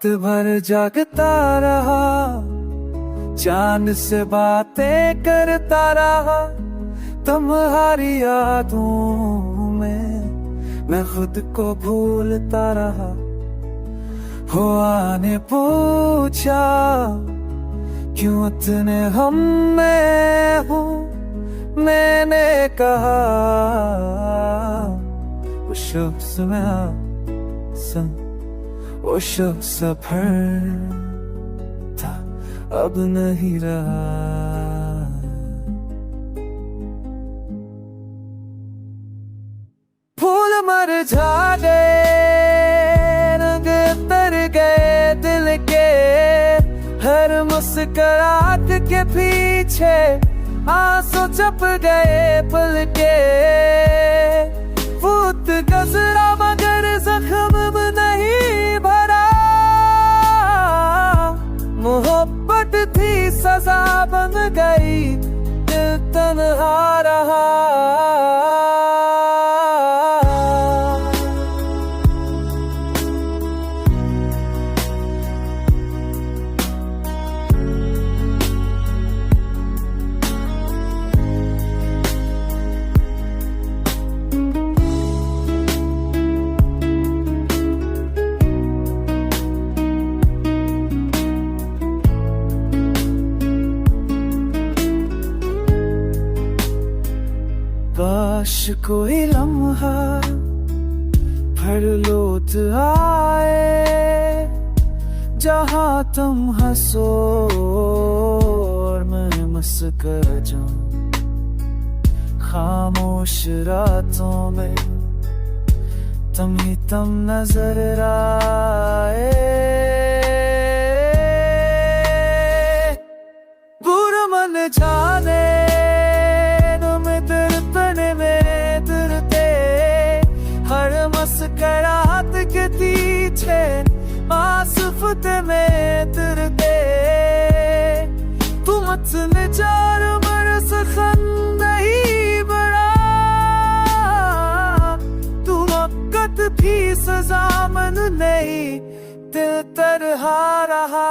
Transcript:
रात भर जागता रहा, चांद से बातें करता रहा। तुम्हारी यादों में मैं खुद को भूलता रहा। हुआ ने पूछा क्यों इतने हम में हूँ, मैंने कहा वो शख्स वो शख्स सफर था, अब नहीं रहा। फूल मुरझा गए, रंग उतर गए दिल के, हर मुस्कुराहट के पीछे आंसू छुप गए पल के। फूट गजरा मगर जख्म में नहीं भरा, मोहब्बत थी सजा बन गई, दिल तन्हा रहा। काश कोई लम्हा भर लौट आए, जहाँ तुम हंसो और मैं मुस्कुरा जाऊं। खामोश रातों में तुम ही तुम नजर आए। बुरा मन जाने मुस्कुराहट के पीछे आसुफत में तुरते। तुम इतने चार बरस नहीं बड़ा, तुम वक्त भी सजा मन नहीं, दिल तरहा रहा।